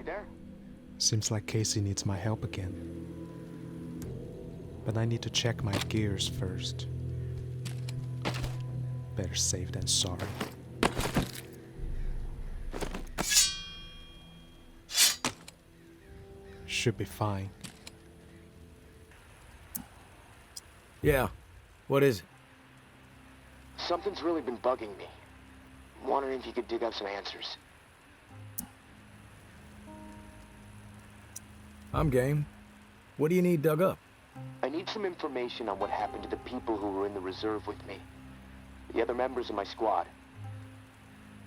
there? Seems like Casey needs my help again. But I need to check my gears first. Better safe than sorry. Should be fine. Yeah. What is it? Something's really been bugging me. I'm wondering if you could dig up some answers. I'm game. What do you need dug up? I need some information on what happened to the people who were in the reserve with me. The other members of my squad.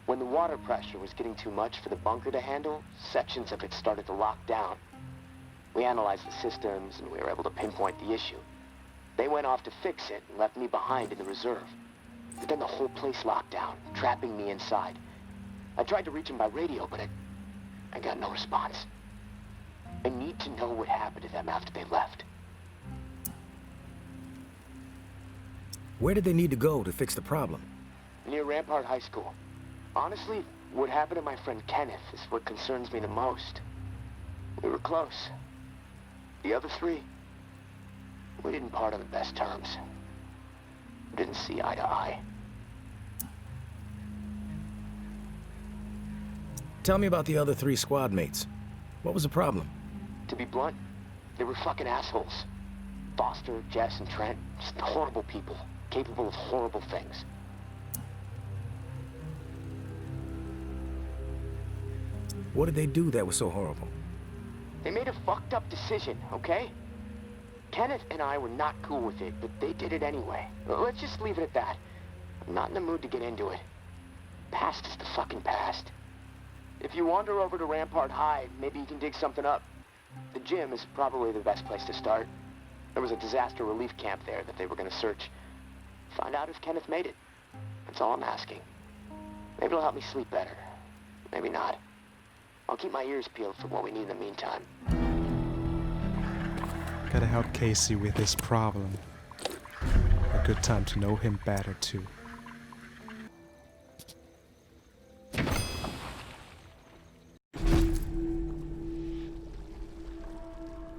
When the water pressure was getting too much for the bunker to handle, sections of it started to lock down. We analyzed the systems and we were able to pinpoint the issue. They went off to fix it and left me behind in the reserve. But then the whole place locked down, trapping me inside. I tried to reach them by radio, but I got no response. I need to know what happened to them after they left. Where did they need to go to fix the problem? Near Rampart High School. Honestly, what happened to my friend Kenneth is what concerns me the most. We were close. The other three, we didn't part on the best terms. We didn't see eye to eye. Tell me about the other 3 squad mates. What was the problem? To be blunt, they were fucking assholes. Foster, Jess, and Trent, just horrible people, capable of horrible things. What did they do that was so horrible? They made a fucked up decision, okay? Kenneth and I were not cool with it, but they did it anyway. Let's just leave it at that. I'm not in the mood to get into it. Past is the fucking past. If you wander over to Rampart High, maybe you can dig something up. The gym is probably the best place to start. There was a disaster relief camp there that they were going to search. Find out if Kenneth made it. That's all I'm asking. Maybe it'll help me sleep better. Maybe not. I'll keep my ears peeled for what we need in the meantime. Gotta help Casey with this problem. A good time to know him better too.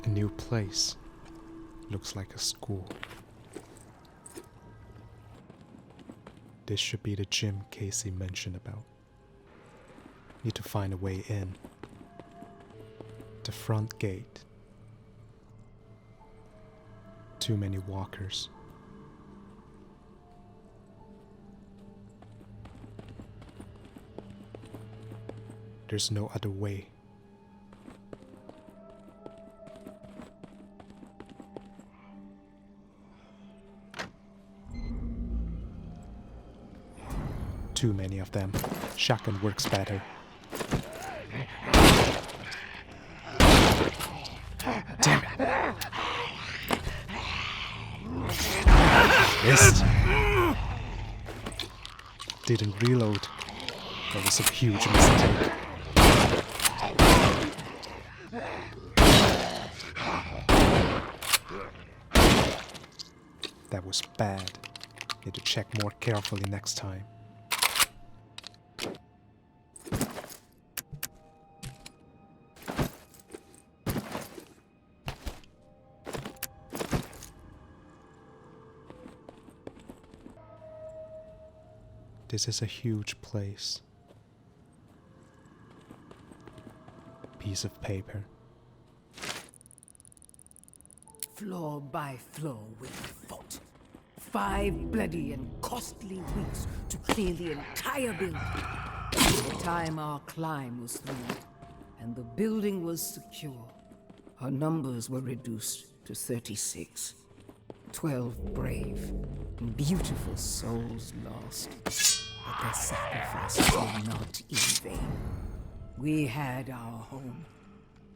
A new place. Looks like a school. This should be the gym Casey mentioned about. Need to find a way in. The front gate. Too many walkers. There's no other way. Too many of them. Shotgun works better. Damn it. Missed. Didn't reload. That was a huge mistake. That was bad. Need to check more carefully next time. This is a huge place. Piece of paper. Floor by floor we fought. 5 bloody and costly weeks to clean the entire building. By the time our climb was through and the building was secure, our numbers were reduced to 36. 12 brave, beautiful souls lost. But their sacrifices were not in vain. We had our home,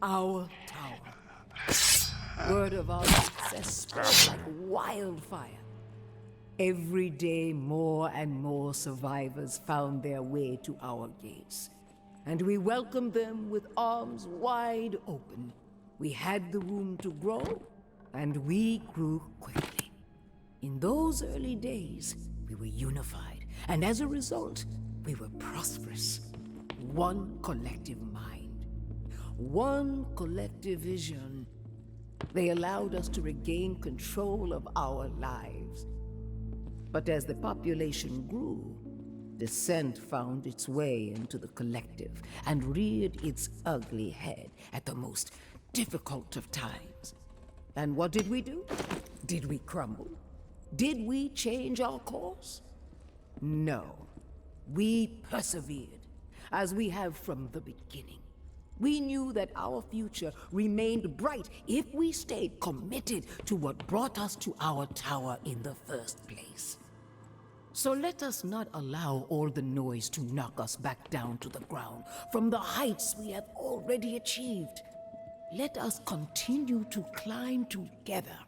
our tower. Word of our success spread like wildfire. Every day, more and more survivors found their way to our gates, and we welcomed them with arms wide open. We had the room to grow, and we grew quickly. In those early days, we were unified, and as a result, we were prosperous. One collective mind, one collective vision. They allowed us to regain control of our lives. But as the population grew, dissent found its way into the collective and reared its ugly head at the most difficult of times. And what did we do? Did we crumble? Did we change our course? No. We persevered, as we have from the beginning. We knew that our future remained bright if we stayed committed to what brought us to our tower in the first place. So let us not allow all the noise to knock us back down to the ground from the heights we have already achieved. Let us continue to climb together.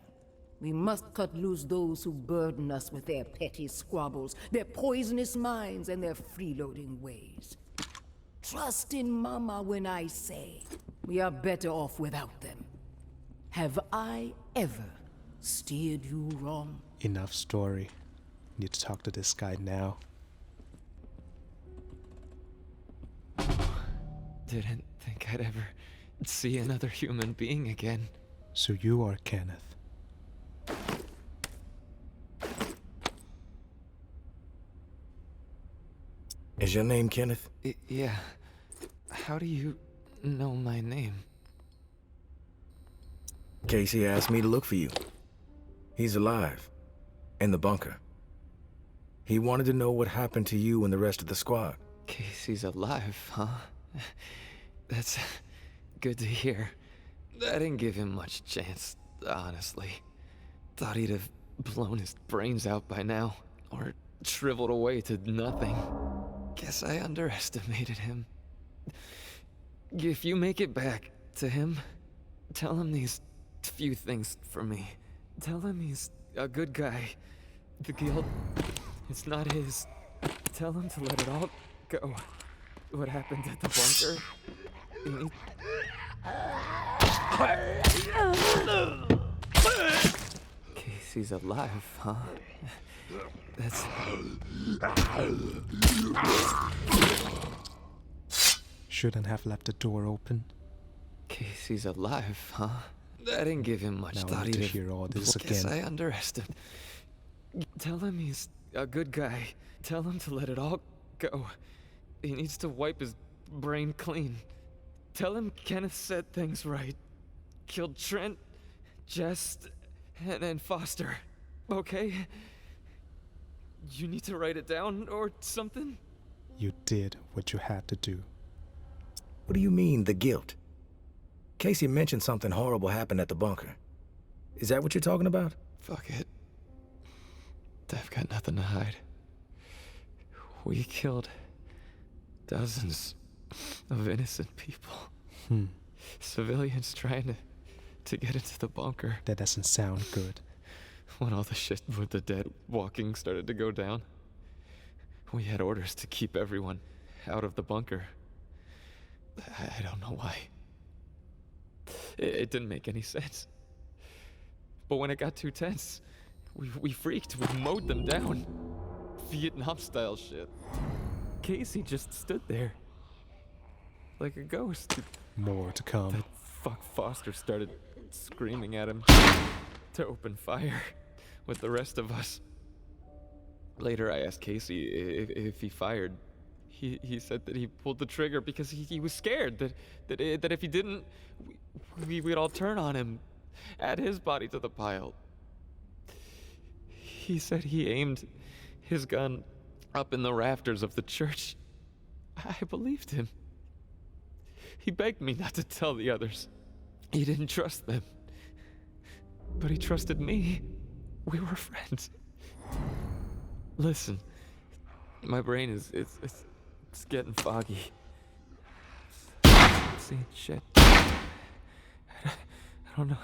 We must cut loose those who burden us with their petty squabbles, their poisonous minds, and their freeloading ways. Trust in Mama when I say we are better off without them. Have I ever steered you wrong? Enough story. Need to talk to this guy now. Didn't think I'd ever see another human being again. So you are Kenneth. Is your name Kenneth? Yeah. How do you know my name? Casey asked me to look for you. He's alive. In the bunker. He wanted to know what happened to you and the rest of the squad. Casey's alive, huh? That's good to hear. I didn't give him much chance, honestly. Thought he'd have blown his brains out by now, or shriveled away to nothing. Guess I underestimated him. If you make it back to him, tell him these few things for me. Tell him he's a good guy. The guilt, it's not his. Tell him to let it all go. What happened at the bunker? Casey's alive, huh? That's... Shouldn't have left the door open. Casey's alive, huh? I didn't give him much Now I thought need to he'd hear all this Guess again. I underestimated. Tell him he's a good guy. Tell him to let it all go. He needs to wipe his brain clean. Tell him Kenneth said things right. Killed Trent, Jess, and Foster. Okay? You need to write it down or something? You did what you had to do. What do you mean, the guilt? Casey mentioned something horrible happened at the bunker. Is that what you're talking about? Fuck it. I've got nothing to hide. We killed dozens of innocent people. Civilians trying to get into the bunker. That doesn't sound good. When all the shit with the dead walking started to go down, we had orders to keep everyone out of the bunker. I don't know why. It didn't make any sense. But when it got too tense, we freaked. We mowed them down. Vietnam-style shit. Casey just stood there. Like a ghost. More to come. That fuck Foster started screaming at him to open fire with the rest of us. Later I asked Casey if he fired. He said that he pulled the trigger because he was scared that if he didn't, we'd all turn on him, add his body to the pile. He said he aimed his gun up in the rafters of the church. I believed him. He begged me not to tell the others. He didn't trust them. But he trusted me. We were friends. Listen, my brain is getting foggy. I'm seeing shit. I don't know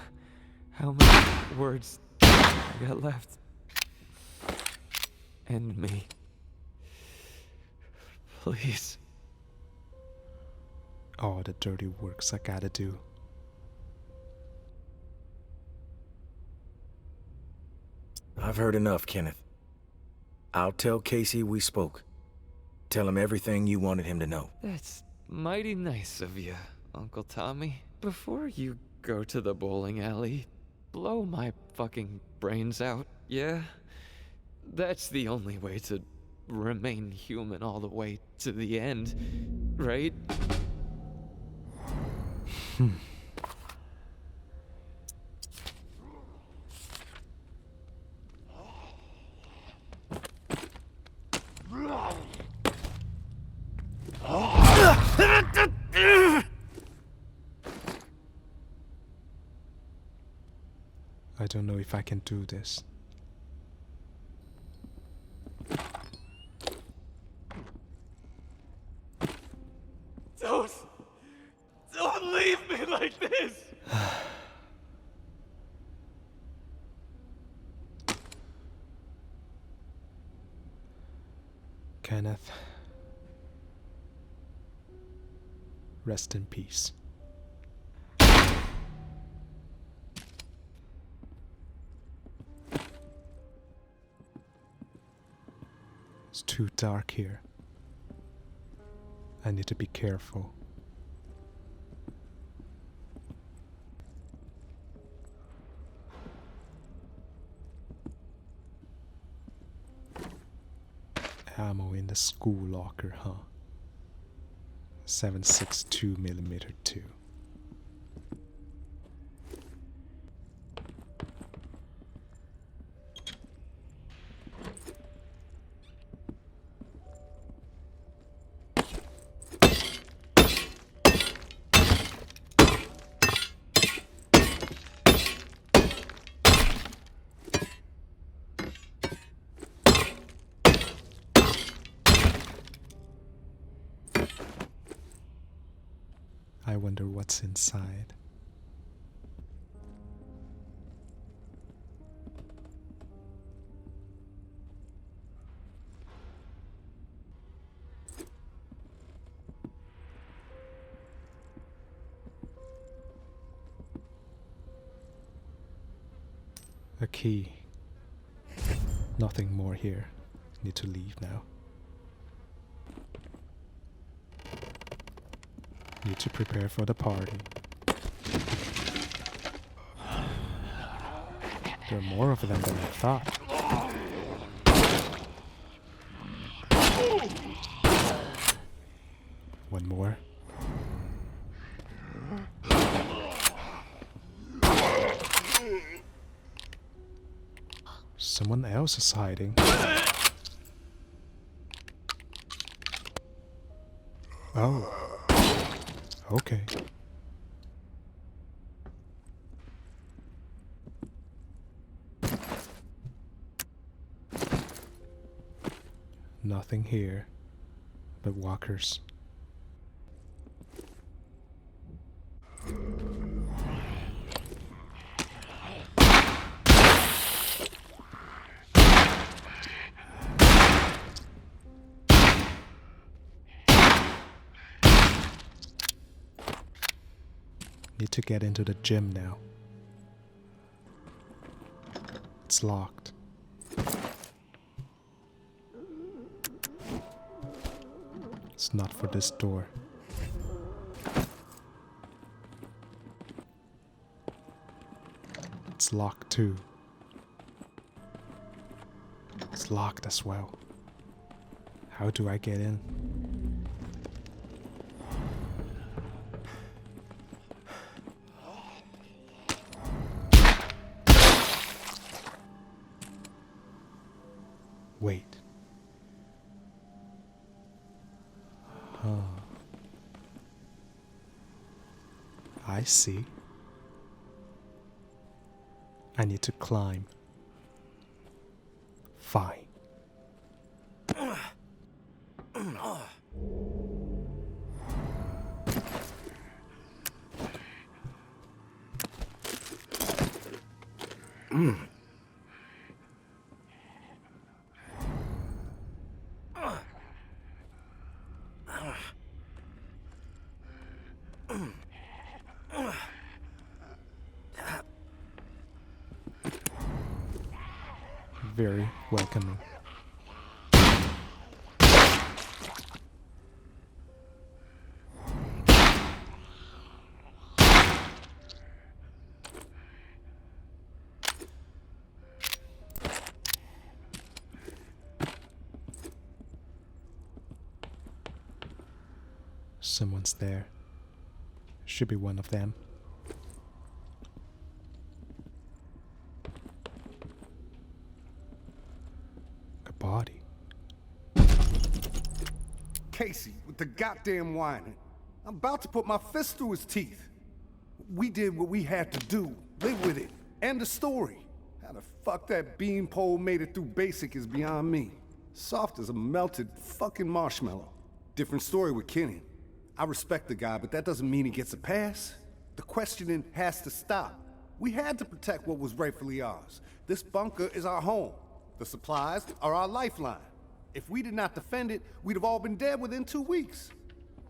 how many words I got left. End me. Please. All the dirty works I gotta do. I've heard enough, Kenneth. I'll tell Casey we spoke. Tell him everything you wanted him to know. That's mighty nice of you. Uncle Tommy. Before you go to the bowling alley, blow my fucking brains out, yeah? That's the only way to remain human all the way to the end, right? I don't know if I can do this. Don't leave me like this! Kenneth, rest in peace. It's too dark here. I need to be careful. Ammo in the school locker, huh? 7.62mm too. I wonder what's inside. A key. Nothing more here. Need to leave now. Need to prepare for the party. There are more of them than I thought. One more. Someone else is hiding. Oh. Okay. Nothing here but walkers. Need to get into the gym now. It's locked. It's not for this door. It's locked too. It's locked as well. How do I get in? Wait. I see. I need to climb. Fine. Very welcoming. Someone's there. Should be one of them. A body. Casey, with the goddamn whining. I'm about to put my fist through his teeth. We did what we had to do. Live with it. End the story. How the fuck that beanpole made it through basic is beyond me. Soft as a melted fucking marshmallow. Different story with Kenny. I respect the guy, but that doesn't mean he gets a pass. The questioning has to stop. We had to protect what was rightfully ours. This bunker is our home. The supplies are our lifeline. If we did not defend it, we'd have all been dead within 2 weeks.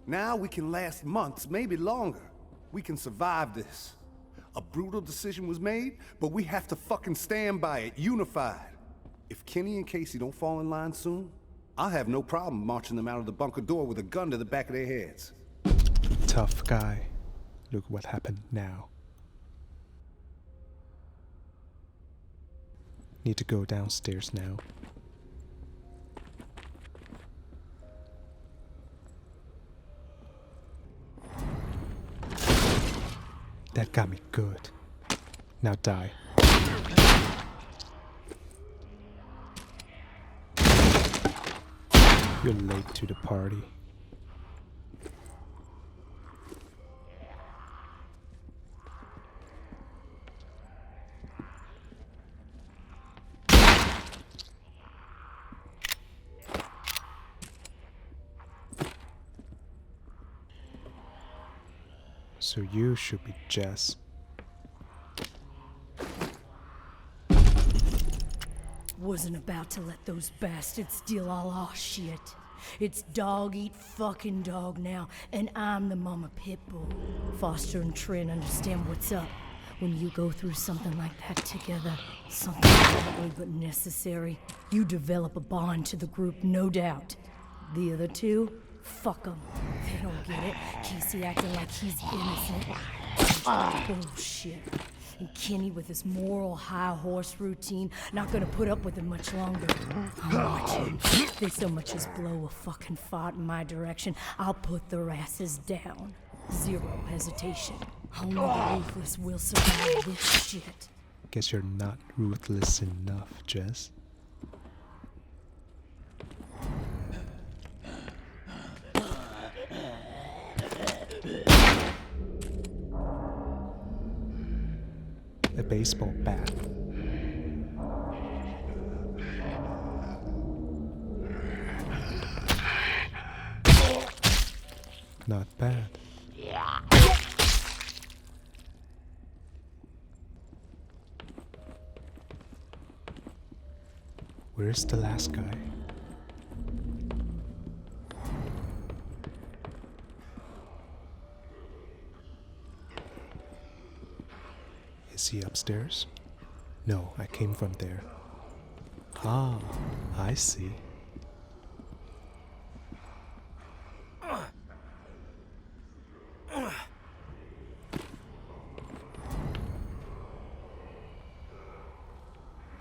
Now we can last months, maybe longer. We can survive this. A brutal decision was made, but we have to fucking stand by it, unified. If Kenny and Casey don't fall in line soon, I'll have no problem marching them out of the bunker door with a gun to the back of their heads. Tough guy. Look what happened now. Need to go downstairs now. That got me good. Now die. You're late to the party. So you should be Jess. Wasn't about to let those bastards steal all our shit. It's dog eat fucking dog now, and I'm the mama pit bull. Foster and Trin understand what's up. When you go through something like that together, something ugly but necessary, you develop a bond to the group, no doubt. The other two, fuck them. They don't get it. Casey acting like he's innocent. Bullshit. And Kenny with his moral high horse routine, not gonna put up with it much longer. I'm watching. If they so much as blow a fucking fart in my direction, I'll put their asses down. Zero hesitation. Only the ruthless will survive this shit. Guess you're not ruthless enough, Jess. A baseball bat. Not bad. Where's the last guy? Is he upstairs? No, I came from there. Ah, I see.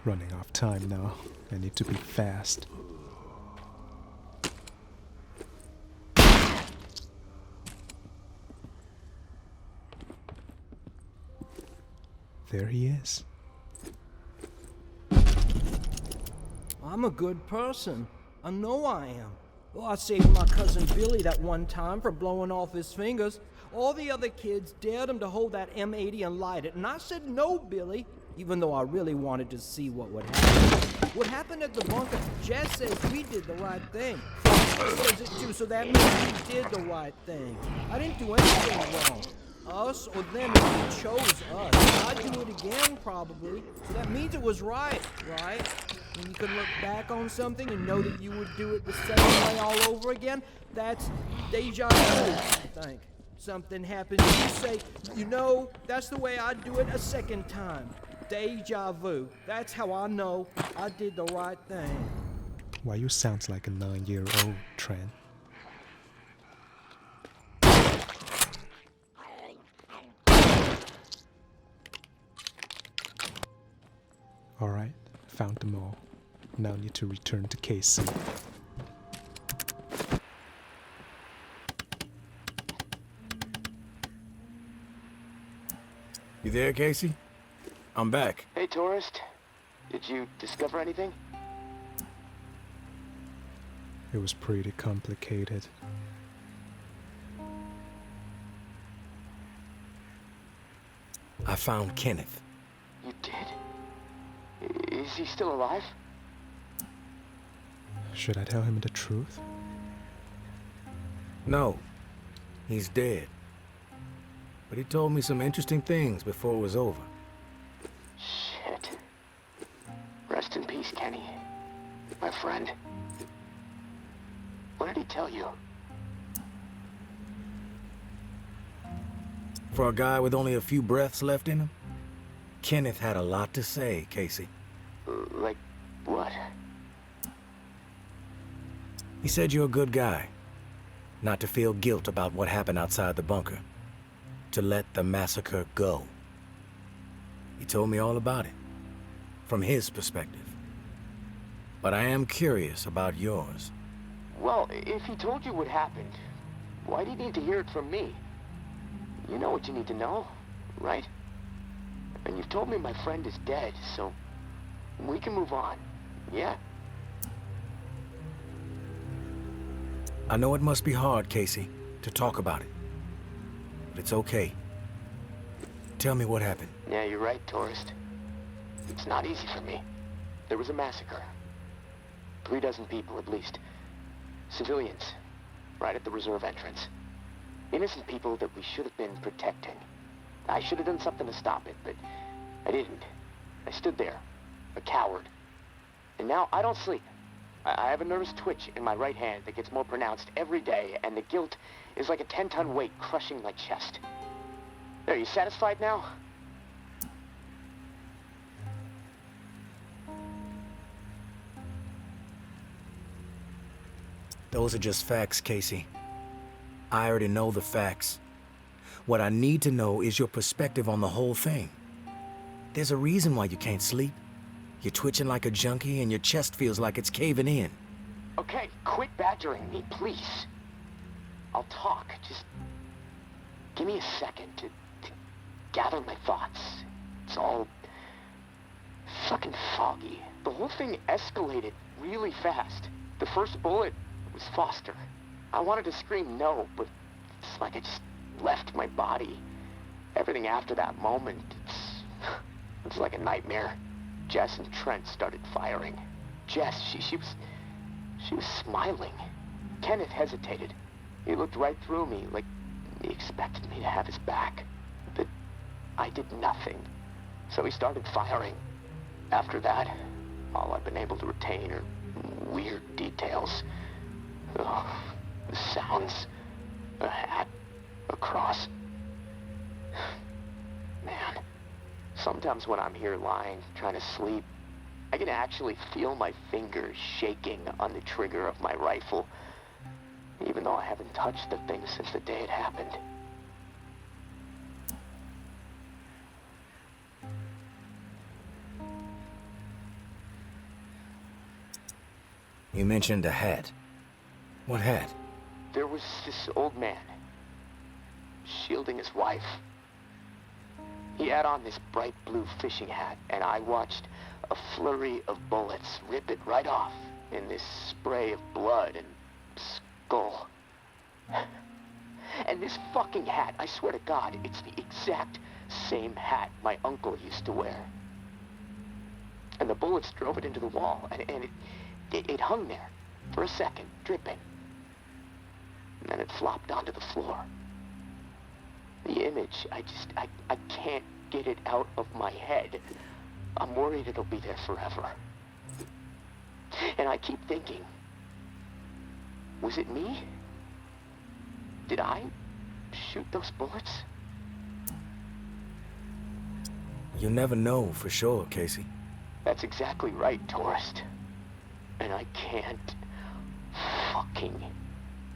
Running off time now. I need to be fast. There he is. I'm a good person. I know I am. Well, I saved my cousin Billy that one time from blowing off his fingers. All the other kids dared him to hold that M80 and light it, and I said no, Billy, even though I really wanted to see what would happen. What happened at the bunker, Jess says we did the right thing. Says it too, so that means we did the right thing. I didn't do anything wrong. Us or them, if they chose us. I'd do it again, probably. So that means it was right, right? When you can look back on something and know that you would do it the same way all over again, that's deja vu, I think. Something happens, you say, you know, that's the way I'd do it a second time. Deja vu. That's how I know I did the right thing. Why you sound like a 9-year-old, Trent? Alright, found them all. Now need to return to Casey. You there, Casey? I'm back. Hey, tourist. Did you discover anything? It was pretty complicated. I found Kenneth. You did? Is he still alive? Should I tell him the truth? No, he's dead. But he told me some interesting things before it was over. Shit. Rest in peace, Kenny. My friend. What did he tell you? For a guy with only a few breaths left in him, Kenneth had a lot to say, Casey. Like, what? He said you're a good guy. Not to feel guilt about what happened outside the bunker. To let the massacre go. He told me all about it. From his perspective. But I am curious about yours. Well, if he told you what happened, why do you need to hear it from me? You know what you need to know, right? And you've told me my friend is dead, so we can move on, yeah? I know it must be hard, Casey, to talk about it. But it's okay. Tell me what happened. Yeah, you're right, tourist. It's not easy for me. There was a massacre. 36 people, at least. Civilians, right at the reserve entrance. Innocent people that we should have been protecting. I should have done something to stop it, but I didn't. I stood there, a coward. And now I don't sleep. I have a nervous twitch in my right hand that gets more pronounced every day, and the guilt is like a 10-ton weight crushing my chest. Are you satisfied now? Those are just facts, Casey. I already know the facts. What I need to know is your perspective on the whole thing. There's a reason why you can't sleep. You're twitching like a junkie and your chest feels like it's caving in. Okay, quit badgering me, please. I'll talk. Just give me a second to gather my thoughts. It's all fucking foggy. The whole thing escalated really fast. The first bullet was Foster. I wanted to scream no, but it's like I just left my body. Everything after that moment, it's like a nightmare. Jess and Trent started firing. Jess, she was smiling. Kenneth hesitated. He looked right through me, like he expected me to have his back. But I did nothing. So he started firing. After that, all I've been able to retain are weird details. Oh, the sounds, a hat, a cross. Man, sometimes when I'm here lying, trying to sleep, I can actually feel my fingers shaking on the trigger of my rifle, even though I haven't touched the thing since the day it happened. You mentioned a hat. What hat? There was this old man, shielding his wife. He had on this bright blue fishing hat, and I watched a flurry of bullets rip it right off in this spray of blood and skull. And this fucking hat, I swear to God, it's the exact same hat my uncle used to wear. And the bullets drove it into the wall, and it hung there for a second, dripping. And then it flopped onto the floor. The image, I can't get it out of my head. I'm worried it'll be there forever. And I keep thinking, was it me? Did I shoot those bullets? You never know for sure, Casey. That's exactly right, tourist. And I can't fucking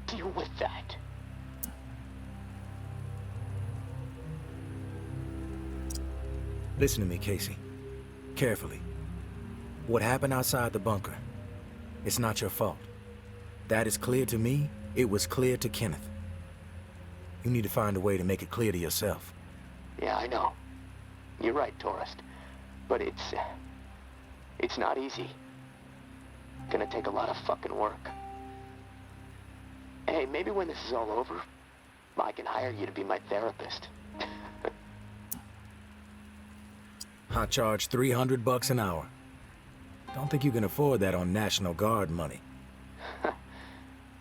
deal with that. Listen to me, Casey. Carefully. What happened outside the bunker, it's not your fault. That is clear to me. It was clear to Kenneth. You need to find a way to make it clear to yourself. Yeah, I know. You're right, tourist. But it's not easy. Gonna take a lot of fucking work. Hey, maybe when this is all over, I can hire you to be my therapist. I charge $300 an hour. Don't think you can afford that on National Guard money.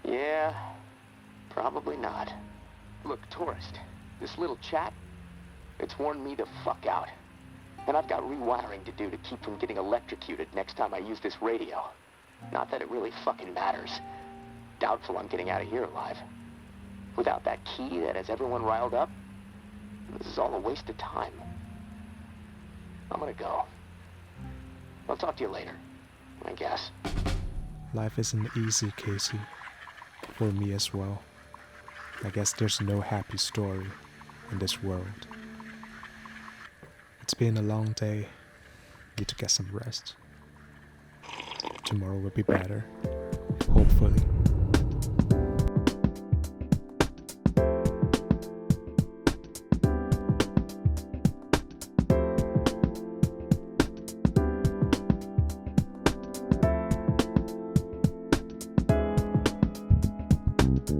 Yeah, probably not. Look, tourist, this little chat, it's worn me the fuck out. And I've got rewiring to do to keep from getting electrocuted next time I use this radio. Not that it really fucking matters. Doubtful I'm getting out of here alive. Without that key that has everyone riled up, this is all a waste of time. I'm gonna go. I'll talk to you later, I guess. Life isn't easy, Casey. For me as well. I guess there's no happy story in this world. It's been a long day. Need to get some rest. Tomorrow will be better. Hopefully.